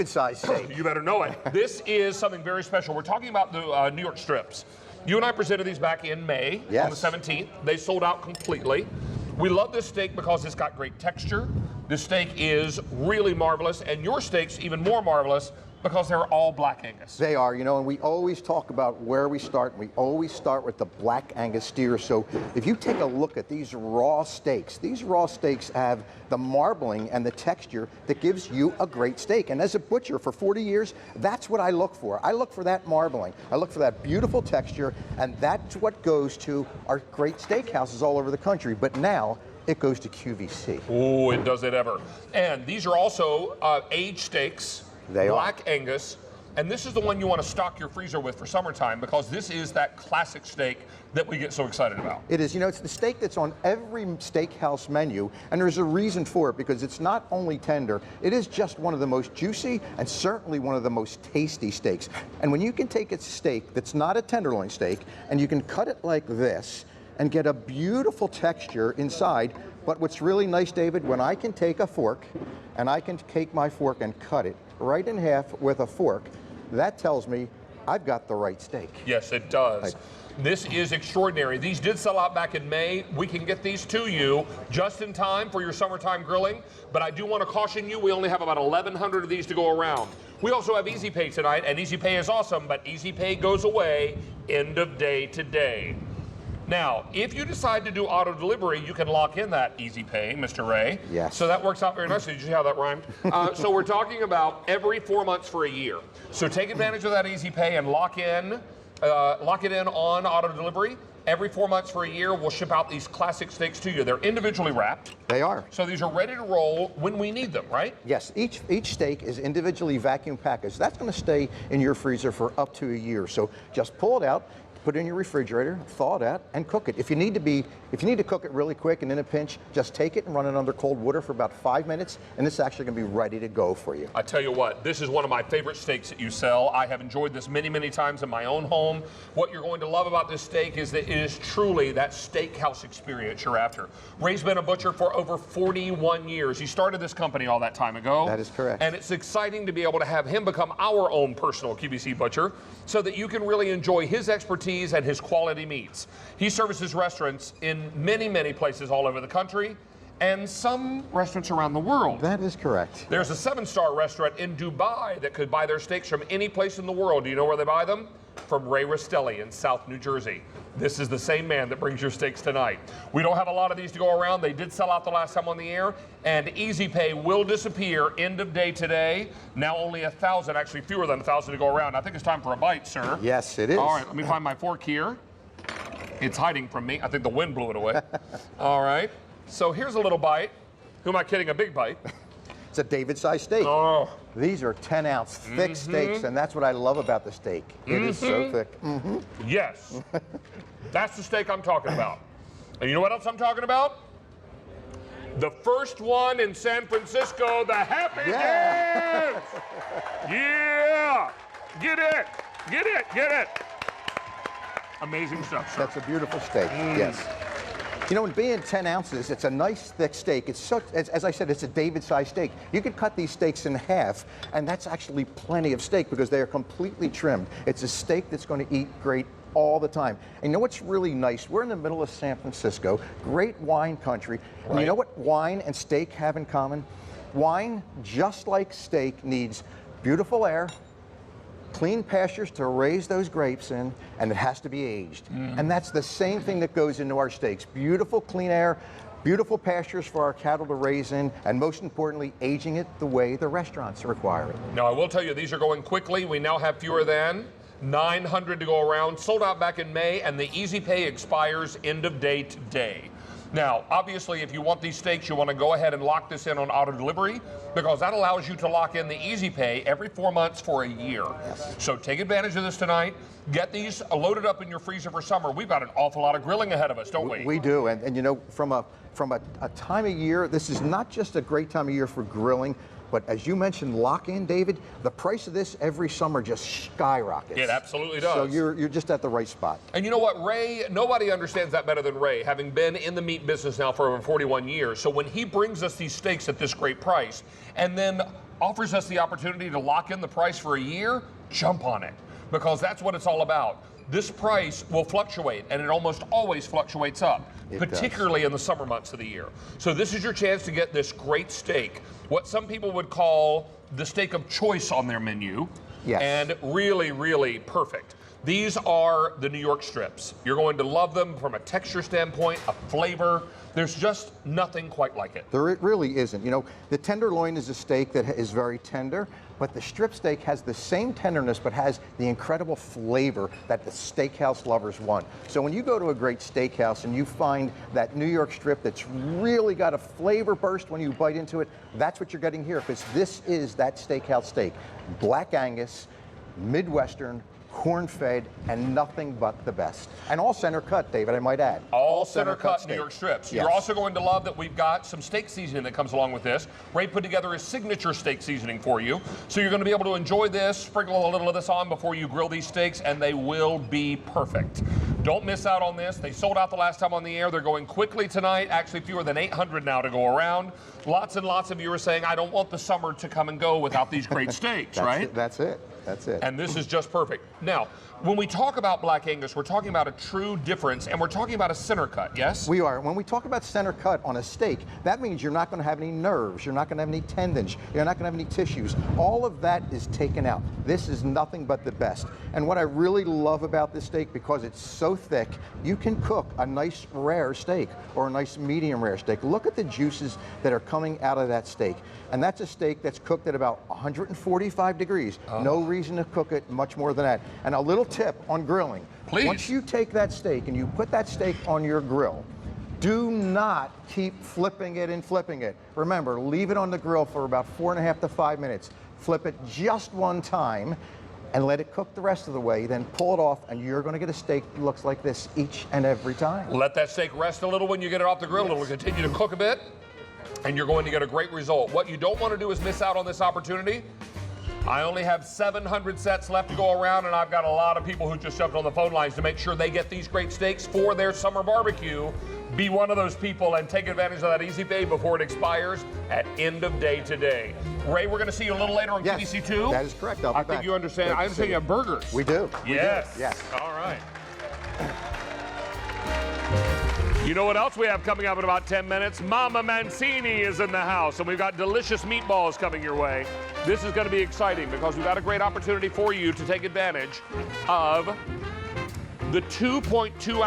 Good size steak. You better know it. This is something very special. We're talking about the New York strips. You and I presented these back in May on the 17th. They sold out completely. We love this steak because it's got great texture. This steak is really marvelous, and your steak's even more marvelous because they're all Black Angus. They are, you know, and we always talk about where we start, and we always start with the Black Angus steer. So if you take a look at these raw steaks have the marbling and the texture that gives you a great steak. And as a butcher for 40 years, that's what I look for. I look for that marbling. I look for that beautiful texture, and that's what goes to our great steakhouses all over the country. But now, it goes to QVC. Oh, it does it ever. And these are also aged steaks. They Black Angus, and this is the one you want to stock your freezer with for summertime because this is that classic steak that we get so excited about. It is, you know, it's the steak that's on every steakhouse menu, and there's a reason for it because it's not only tender, it is just one of the most juicy and certainly one of the most tasty steaks. And when you can take a steak that's not a tenderloin steak and you can cut it like this and get a beautiful texture inside. But what's really nice, David, when I can take a fork and I can take my fork and cut it right in half with a fork, that tells me I've got the right steak. Yes, it does. This is extraordinary. These did sell out back in May. We can get these to you just in time for your summertime grilling, but I do want to caution you, we only have about 1,100 of these to go around. We also have Easy Pay tonight, and Easy Pay is awesome, but Easy Pay goes away end of day today. Now, if you decide to do auto delivery, you can lock in that Easy Pay, Mr. Ray. Yes. So that works out very nicely. Did you see how that rhymed? So we're talking about every 4 months for a year. So take advantage of that Easy Pay and lock it in on auto delivery. Every 4 months for a year, we'll ship out these classic steaks to you. They're individually wrapped. They are. So these are ready to roll when we need them, right? Yes, each steak is individually vacuum packaged. That's going to stay in your freezer for up to a year. So just pull it out, put it in your refrigerator, thaw it out, and cook it. If you need to cook it really quick and in a pinch, just take it and run it under cold water for about 5 minutes, and it's actually going to be ready to go for you. I tell you what, this is one of my favorite steaks that you sell. I have enjoyed this many, many times in my own home. What you're going to love about this steak is that it is truly that steakhouse experience you're after. Ray's been a butcher for over 41 years. He started this company all that time ago. That is correct. And it's exciting to be able to have him become our own personal QVC butcher so that you can really enjoy his expertise and his quality meats. He services restaurants in many, many places all over the country and some restaurants around the world. That is correct. There's a 7-star restaurant in Dubai that could buy their steaks from any place in the world. Do you know where they buy them? From Ray Rastelli in South New Jersey. This is the same man that brings your steaks tonight. We don't have a lot of these to go around. They did sell out the last time on the air, and Easy Pay will disappear end of day today. Now only 1,000, actually fewer than 1,000 to go around. I think it's time for a bite, sir. Yes, it is. All right, let me find my fork here. It's hiding from me. I think the wind blew it away. All right, so here's a little bite. Who am I kidding, a big bite? It's a David-sized steak. Oh. These are 10-ounce thick steaks, and that's what I love about the steak. It is so thick. Yes, that's the steak I'm talking about. And you know what else I'm talking about? The first one in San Francisco, the Happy Dance! Yeah! Get it! Get it! Get it! Amazing stuff, sir. That's a beautiful steak, yes. You know, in being 10 ounces, it's a nice thick steak. It's so, as I said, it's a David-sized steak. You could cut these steaks in half, and that's actually plenty of steak because they are completely trimmed. It's a steak that's going to eat great all the time. And you know what's really nice? We're in the middle of San Francisco, great wine country. Right. And you know what wine and steak have in common? Wine, just like steak, needs beautiful air, clean pastures to raise those grapes in, and it has to be aged. And that's the same thing that goes into our steaks. Beautiful clean air, beautiful pastures for our cattle to raise in, and most importantly, aging it the way the restaurants require it. Now, I will tell you, these are going quickly. We now have fewer than 900 to go around. Sold out back in May, and the Easy Pay expires end of day today. Now, obviously, if you want these steaks, you want to go ahead and lock this in on auto delivery because that allows you to lock in the Easy Pay every 4 months for a year. Yes. So take advantage of this tonight. Get these loaded up in your freezer for summer. We've got an awful lot of grilling ahead of us, don't we? We do, and you know, from a time of year, this is not just a great time of year for grilling, but as you mentioned, lock-in, David, the price of this every summer just skyrockets. It absolutely does. So you're just at the right spot. And you know what, Ray, nobody understands that better than Ray, having been in the meat business now for over 41 years. So when he brings us these steaks at this great price, and then offers us the opportunity to lock in the price for a year, jump on it, because that's what it's all about. This price will fluctuate, and it almost always fluctuates up, particularly in the summer months of the year. So this is your chance to get this great steak, what some people would call the steak of choice on their menu, and really, really perfect. These are the New York strips. You're going to love them from a texture standpoint, a flavor. There's just nothing quite like it. There it really isn't. You know, the tenderloin is a steak that is very tender, but the strip steak has the same tenderness, but has the incredible flavor that the steakhouse lovers want. So when you go to a great steakhouse and you find that New York strip that's really got a flavor burst when you bite into it, that's what you're getting here, because this is that steakhouse steak. Black Angus, Midwestern, corn-fed, and nothing but the best. And all center cut, David, I might add. All center cut New York strips. Yes. You're also going to love that we've got some steak seasoning that comes along with this. Ray put together a signature steak seasoning for you. So you're going to be able to enjoy this, sprinkle a little of this on before you grill these steaks, and they will be perfect. Don't miss out on this. They sold out the last time on the air. They're going quickly tonight. Actually, fewer than 800 now to go around. Lots and lots of you are saying, I don't want the summer to come and go without these great steaks, right? That's it. That's it. And this is just perfect. Now, when we talk about Black Angus, we're talking about a true difference, and we're talking about a center cut, yes? We are. When we talk about center cut on a steak, that means you're not going to have any nerves, you're not going to have any tendons, you're not going to have any tissues. All of that is taken out. This is nothing but the best. And what I really love about this steak, because it's so thick, you can cook a nice rare steak or a nice medium rare steak. Look at the juices that are coming out of that steak. And that's a steak that's cooked at about 145 degrees. No reason to cook it much more than that. And a little tip on grilling. Please. Once you take that steak and you put that steak on your grill, do not keep flipping it and flipping it. Remember, leave it on the grill for about 4.5 to 5 minutes. Flip it just one time and let it cook the rest of the way. Then pull it off, and you're going to get a steak that looks like this each and every time. Let that steak rest a little when you get it off the grill. It'll continue to cook a bit, and you're going to get a great result. What you don't want to do is miss out on this opportunity. I only have 700 sets left to go around, and I've got a lot of people who just jumped on the phone lines to make sure they get these great steaks for their summer barbecue. Be one of those people and take advantage of that easy pay before it expires at end of day today. Ray, we're going to see you a little later on QVC 2. That is correct. I think you understand. I understand you have burgers. We do. Yes. Yes. All right. You know what else we have coming up in about 10 minutes? Mama Mancini is in the house, and we've got delicious meatballs coming your way. This is going to be exciting because we've got a great opportunity for you to take advantage of the 2.2